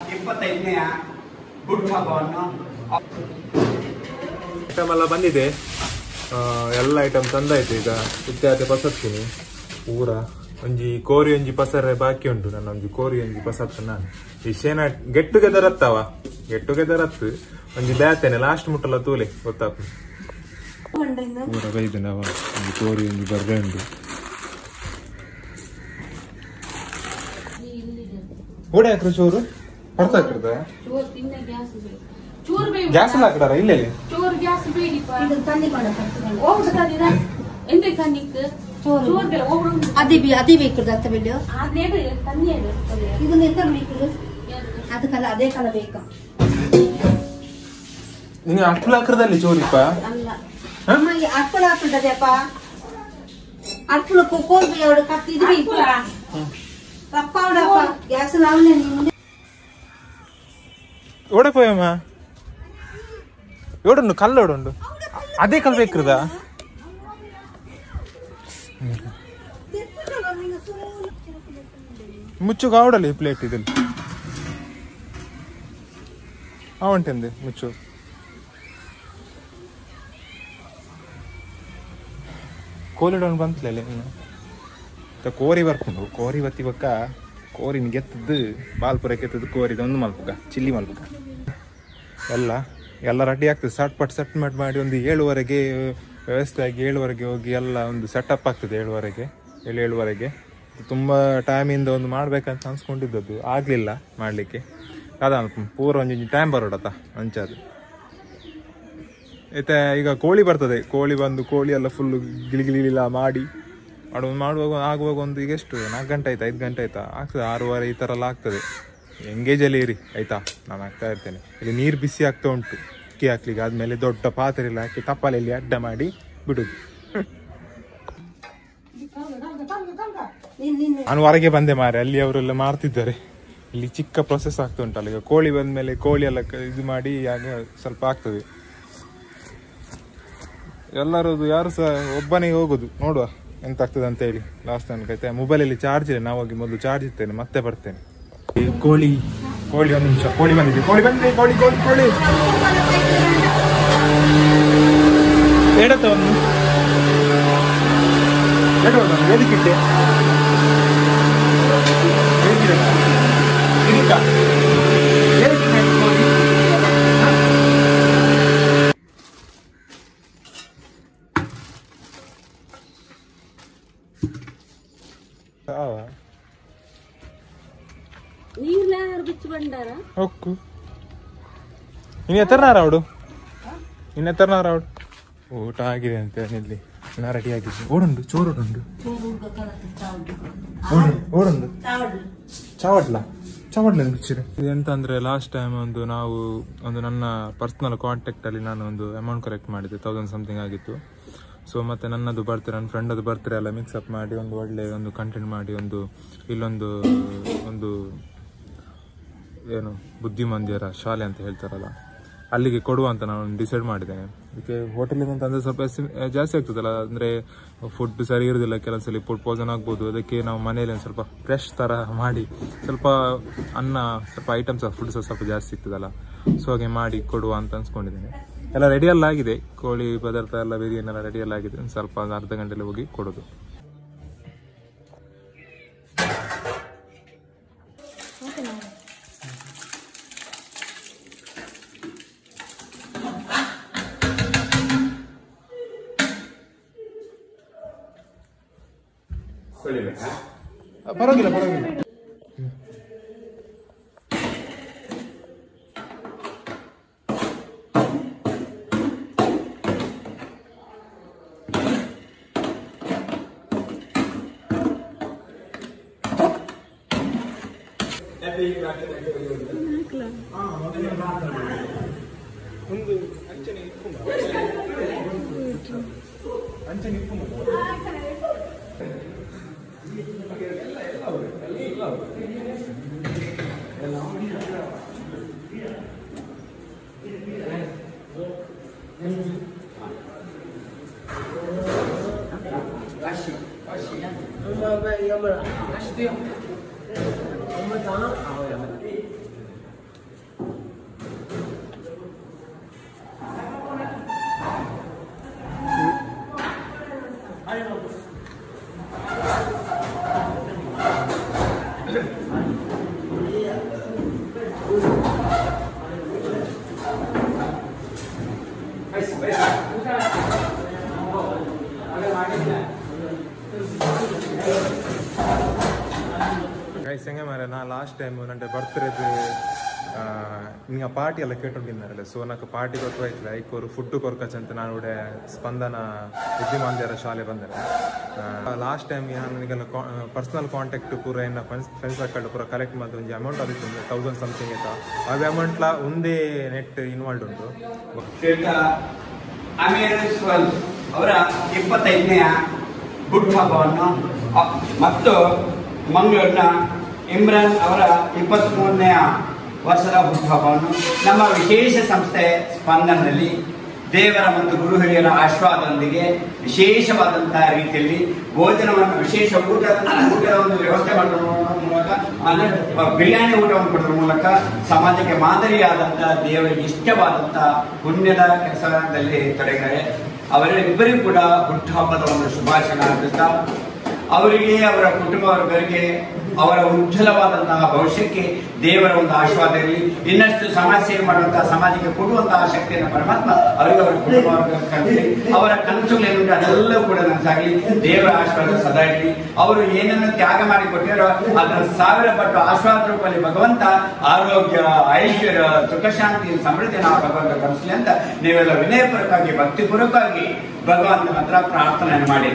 25ನೇ good ಹಬ್ಬವನ್ನು item ಎಲ್ಲ ಬಂದಿದೆ. ಎಲ್ಲ ಐಟಮ್ ತಂದಾಯ್ತು. ಈಗ ಇತ್ಯಾದಿ ಪಸತ್ತೀನಿ ಪೂರ ಒಂಜಿ ಕೋರಿ ಒಂಜಿ ಪಸರೆ ಬಾಕಿ ಉಂಟು. ನನ್ನ ಒಂಜಿ ಕೋರಿ ಒಂಜಿ ಪಸತ್ತ ನಾನು ಈ ಶೇನ ಗೆಟ್ ಟುಗೆದರ್ ಅತ್ತವ ಗೆಟ್ ಟುಗೆದರ್ ಅತ್ತು ಒಂಜಿ ಬ್ಯಾತೇನೆ ಲಾಸ್ಟ್ ಮುಟ್ಟಲ್ಲ ತೂಲೆ ಗೊತ್ತಾಪ ಪೂರ ಬೈದು ನಾವ ಒಂಜಿ ಕೋರಿ ಒಂಜಿ ಬರ್ರೆ ಉಂಟು. ಗೋಡೆ ಹಾಕ್ರ ಚೋರು ಹೊಡ್ತಾ ಹಾಕಿರ್ದ ಗ್ಯಾಸ್ ಎಲ್ಲ ಹಾಕಿದಾರ ಇಲ್ಲ ಅದೇ ಬೇಕು ಅದಕ್ಕೆಲ್ಲ ಅದೇ ಕಾಲ ಬೇಕಾ ನೀವು ಅಕ್ಕಳ ಹಾಕ್ರದಲ್ಲಿ ಚೋರಿಪ್ಪ ಅಕ್ಕಳ ಹಾಕಿದ್ದಪ್ಪ ಅಕ್ಕಳು ಕೋಲ್ಬಿ ಅವಳು ಕಟ್ಟಿದ್ವಿ ತಪ್ಪ ಗ್ಯಾಸ್ ಲಾವಣೆ ಓಡಪ್ಪಯ್ಯಮ್ಮ ಓಡುಂಡು ಕಲ್ಲು ಓಡುಂಡು ಅದೇ ಕಲ್ ಬೇಕ್ರದ ಮುಚ್ಚು ಕಾವಡಲ್ಲ ಈ ಪ್ಲೇಟ್ ಇದಲ್ಲಿ ಅವಂಟೆಂದೆ ಮುಚ್ಚು ಕೋಲಿಡೋನ್ ಬಂತಲ್ಲ ಇನ್ನು ಕೋರಿ ಬರ್ಕೊಂಡು ಕೋರಿ ಬತ್ತಿ ಬಕ್ಕ ಕೋರಿ ಗೆತ್ತದ್ದು ಬಾಲ್ಪುರಕ್ಕೆ ಎತ್ತದ್ದು ಕೋರಿದ ಒಂದು ಮಲ್ಪಕ ಚಿಲ್ಲಿ ಮಲ್ಪಕ ಎಲ್ಲ ರೆಡಿ ಆಗ್ತದೆ. ಸಟ್ ಮಾಡಿ ಒಂದು 7:30 ವ್ಯವಸ್ಥೆ ಆಗಿ 7:30 ಹೋಗಿ ಎಲ್ಲ ಒಂದು ಸೆಟಪ್ ಆಗ್ತದೆ. 7:30 ತುಂಬ ಟೈಮಿಂದ ಒಂದು ಮಾಡ್ಬೇಕಂತ ಅನ್ಸ್ಕೊಂಡಿದ್ದದ್ದು ಆಗಲಿಲ್ಲ ಮಾಡಲಿಕ್ಕೆ. ಅದ ಪೂರ ಒಂಜಿ ಟೈಮ್ ಬರೋಡತ್ತ ಅಂಚದು ಆಯ್ತಾ. ಈಗ ಕೋಳಿ ಬರ್ತದೆ. ಕೋಳಿ ಬಂದು ಕೋಳಿ ಎಲ್ಲ ಫುಲ್ಲು ಗಿಲಿಗಿಲಿಲ್ಲ ಮಾಡಿ ಆಗುವಾಗ ಒಂದು ಈಗ ಎಷ್ಟು 4 ಗಂಟೆ ಆಯ್ತಾ 5 ಗಂಟೆ ಆಯ್ತಾ ಆಗ್ತದೆ. 6:30 ಈ ಥರ ಎಲ್ಲ ಆಗ್ತದೆ. ಎಂಗೇಜಲ್ಲಿ ಇರಿ ಆಯ್ತಾ. ನಾನು ಆಗ್ತಾ ಇರ್ತೇನೆ. ಇಲ್ಲಿ ನೀರು ಬಿಸಿ ಆಗ್ತಾ ಉಂಟು. ಅಕ್ಕಿ ಹಾಕ್ಲಿಕ್ಕೆ ಆದ್ಮೇಲೆ ದೊಡ್ಡ ಪಾತ್ರೆಲ್ಲ ಹಾಕಿ ತಪ್ಪಲೆಯಲ್ಲಿ ಅಡ್ಡ ಮಾಡಿ ಬಿಡುದು. ನಾನು ಹೊರಗೆ ಬಂದೆ ಮಾರೆ. ಅಲ್ಲಿ ಅವರೆಲ್ಲ ಮಾಡ್ತಿದ್ದಾರೆ. ಇಲ್ಲಿ ಚಿಕ್ಕ ಪ್ರೊಸೆಸ್ ಆಗ್ತಾ ಉಂಟಲ್ಲ. ಈಗ ಕೋಳಿ ಬಂದ್ಮೇಲೆ ಕೋಳಿ ಎಲ್ಲ ಇದು ಮಾಡಿ ಆಗ ಸ್ವಲ್ಪ ಆಗ್ತದೆ. ಎಲ್ಲರದು ಯಾರು ಸಹ ಒಬ್ಬನೇ ಹೋಗೋದು ನೋಡುವ ಎಂತ ಆಗ್ತದೆ ಅಂತ ಹೇಳಿ. ಲಾಸ್ಟ್ ತನಕ ಆಯ್ತಾ. ಮೊಬೈಲಲ್ಲಿ ಚಾರ್ಜ್ ಇಲ್ಲ. ನಾವು ಹೋಗಿ ಮೊದಲು ಚಾರ್ಜ್ ಇರ್ತೇನೆ ಮತ್ತೆ ಬರ್ತೇನೆ. ಕೋಳಿ ಒಂದು ನಿಮಿಷ. ಕೋಳಿ ಬಂದಿದೆ. ಕೋಳಿ ಎಡತ್ತವನ್ನು ಎದಕ್ಕಿಟ್ಟೆ ಹೊಕ್ಕು ಇನ್ನು ಎತ್ತರನಾರಾವಡು ಊಟ ಆಗಿದೆ ಅಂತ ಇಲ್ಲಿ ನಾ ರೆಡಿ ಆಗಿದೆ. ಓಡುಂಡು ಚೋರುಂಡು ಓಡುಂಡು ಚಾವಡ್ಲ ಮುಚ್ಚಿರ. ಇದೆಂತ ಅಂದ್ರೆ ಲಾಸ್ಟ್ ಟೈಮ್ ಒಂದು ನನ್ನ ಪರ್ಸನಲ್ ಕಾಂಟ್ಯಾಕ್ಟ್ ಅಲ್ಲಿ ನಾನು ಒಂದು ಅಮೌಂಟ್ ಕಲೆಕ್ಟ್ ಮಾಡಿದ್ದೆ. 1000 ಸಮಥಿಂಗ್ ಆಗಿತ್ತು. ಸೊ ಮತ್ತೆ ನನ್ನದು ಬರ್ತ್ಡೇ ನನ್ನ ಫ್ರೆಂಡದು ಬರ್ತ್ಡೇ ಎಲ್ಲ ಮಿಕ್ಸಪ್ ಮಾಡಿ ಒಂದು ಒಳ್ಳೆ ಒಂದು ಕಂಟೆಂಟ್ ಮಾಡಿ ಒಂದು ಏನು ಬುದ್ಧಿಮಂದಿರ ಶಾಲೆ ಅಂತ ಹೇಳ್ತಾರಲ್ಲ ಅಲ್ಲಿಗೆ ಕೊಡುವ ಅಂತ ನಾನು ಡಿಸೈಡ್ ಮಾಡಿದ್ದೇನೆ. ಅದಕ್ಕೆ ಹೋಟೆಲಿಂದ ಅಂತಂದ್ರೆ ಸ್ವಲ್ಪ ಜಾಸ್ತಿ ಆಗ್ತದಲ್ಲ. ಅಂದರೆ ಫುಡ್ ಸರಿ ಇರೋದಿಲ್ಲ. ಕೆಲಸಲ್ಲಿ ಫುಡ್ ಪಾಯ್ಸನ್ ಆಗ್ಬೋದು. ಅದಕ್ಕೆ ನಾವು ಮನೇಲಿ ಸ್ವಲ್ಪ ಫ್ರೆಶ್ ಥರ ಮಾಡಿ ಸ್ವಲ್ಪ ಅನ್ನ ಸ್ವಲ್ಪ ಐಟಮ್ಸ್ ಫುಡ್ ಸ್ವಲ್ಪ ಜಾಸ್ತಿ ಸಿಗ್ತದಲ್ಲ. ಸೊ ಹಾಗೆ ಮಾಡಿ ಕೊಡುವ ಅಂತ ಅನ್ಸ್ಕೊಂಡಿದ್ದೇನೆ. ಎಲ್ಲ ರೆಡಿಯೆಲ್ಲ ಆಗಿದೆ. ಕೋಳಿ ಪದಾರ್ಥ ಎಲ್ಲ ಬಿರಿಯಾನಿ ಎಲ್ಲ ರೆಡಿಯೆಲ್ಲ ಆಗಿದೆ. ಸ್ವಲ್ಪ ಒಂದು ಅರ್ಧ ಗಂಟೆಯಲ್ಲಿ ಹೋಗಿ ಕೊಡೋದು. ಪರವಾಗಿಲ್ಲ ಒಂದು ಅಂಚನೆ ಸಂಗೆ ಮಾರೆ ನಾ ಲಾಸ್ಟ್ ಟೈಮ್ ನಂಗೆ ಬರ್ತ್ಡೇದು ನಿಂಗೆ ಪಾರ್ಟಿ ಎಲ್ಲ ಕೇಟೊಂಡಿದ್ದಾರಲ್ಲ ಸೊ నాకు ಪಾರ್ಟಿ ಗೊತ್ತಾಯ್ತಿಲ್ಲ ಐಕೋರು ಫುಡ್ ಕೊರ್ಕಚ್ಚಂತ ನಾನು ಕೂಡ ಸ್ಪಂದನ ಬುದ್ಧಿಮಾಂದ್ಯರ ಶಾಲೆ ಬಂದರೆ ಲಾಸ್ಟ್ ಟೈಮ್ ನನಗೆಲ್ಲ ಪರ್ಸನಲ್ ಕಾಂಟ್ಯಾಕ್ಟ್ ಪೂರ ಏನು ಫ್ರೆಂಡ್ಸ್ ಸರ್ಕಲ್ ಪೂರ ಕಲೆಕ್ಟ್ ಮಾಡಿದ ಒಂದು ಅಮೌಂಟ್ ಆದಿತ್ತು 1000 ಸಮಥಿಂಗ್ ಆಯ್ತಾ ಆ ಅಮೌಂಟ್ಲ ಒಂದೇ ನೆಟ್ ಇನ್ವಾಲ್ವ್ ಉಂಟು ಅಮೀರ್ ಸುವಲ್ ಅವರ 25ನೇ ಹುಟ್ಟುಹಬ್ಬವನ್ನು ಮತ್ತು ಮಂಗಳೂರಿನ ಇಮ್ರಾನ್ ಅವರ 23ನೇ ವರ್ಷದ ಹುಟ್ಟುಹಬ್ಬವನ್ನು ನಮ್ಮ ವಿಶೇಷ ಸಂಸ್ಥೆ ಸ್ಪಂದನದಲ್ಲಿ ದೇವರ ಮತ್ತು ಗುರು ಹಿರಿಯರ ಆಶೀರ್ವಾದದೊಂದಿಗೆ ವಿಶೇಷವಾದಂತಹ ರೀತಿಯಲ್ಲಿ ಭೋಜನವನ್ನು ವಿಶೇಷ ಊಟದ ಒಂದು ವ್ಯವಸ್ಥೆ ಮಾಡುವ ಮೂಲಕ ಬಿರಿಯಾನಿ ಊಟವನ್ನು ಕೊಡುವ ಮೂಲಕ ಸಮಾಜಕ್ಕೆ ಮಾದರಿಯಾದಂತಹ ದೇವರಿಗೆ ಇಷ್ಟವಾದಂತಹ ಪುಣ್ಯದ ಕೆಲಸದಲ್ಲಿ ತೊಡಗಿದ್ದಾರೆ. ಅವರಿಬ್ಬರಿಗೂ ಕೂಡ ಹುಟ್ಟುಹಬ್ಬದ ಒಂದು ಶುಭಾಶಯ ಅರ್ಪಿಸ್ತಾ ಅವರಿಗೆ ಅವರ ಕುಟುಂಬ ವರ್ಗರಿಗೆ ಅವರ ಉಜ್ವಲವಾದಂತಹ ಭವಿಷ್ಯಕ್ಕೆ ದೇವರ ಒಂದು ಆಶೀರ್ವಾದ ಇರಲಿ. ಇನ್ನಷ್ಟು ಸಮಾಜ ಸೇವೆ ಮಾಡುವಂತಹ ಸಮಾಜಕ್ಕೆ ಕೊಡುವಂತಹ ಶಕ್ತಿಯನ್ನು ಪರಮಾತ್ಮ ಅವರಿಗೆ ಅವರ ಕುಟುಂಬ ವರ್ಗ ಕಲಿಸಲಿ. ಅವರ ಕನಸುಗಳೇನುಂಟು ಅದೆಲ್ಲವೂ ಕೂಡ ನನಸಾಗಲಿ. ದೇವರ ಆಶೀರ್ವಾದ ಸದಾ ಇರಲಿ. ಅವರು ಏನನ್ನು ತ್ಯಾಗ ಮಾಡಿ ಕೊಟ್ಟಿರೋ ಅದರ 1000 ಪಟ್ಟು ಆಶೀರ್ವಾದ ರೂಪದಲ್ಲಿ ಭಗವಂತ ಆರೋಗ್ಯ ಐಶ್ವರ್ಯ ಸುಖ ಶಾಂತಿ ಸಮೃದ್ಧಿ ನಾವು ಭಗವಂತ ಕಲಿಸಲಿ ಅಂತ ನೀವೆಲ್ಲ ವಿನಯಪೂರ್ವಕವಾಗಿ ಭಕ್ತಿಪೂರ್ವಕವಾಗಿ ಭಗವಂತನ ಹತ್ರ ಪ್ರಾರ್ಥನೆ ಮಾಡಿ.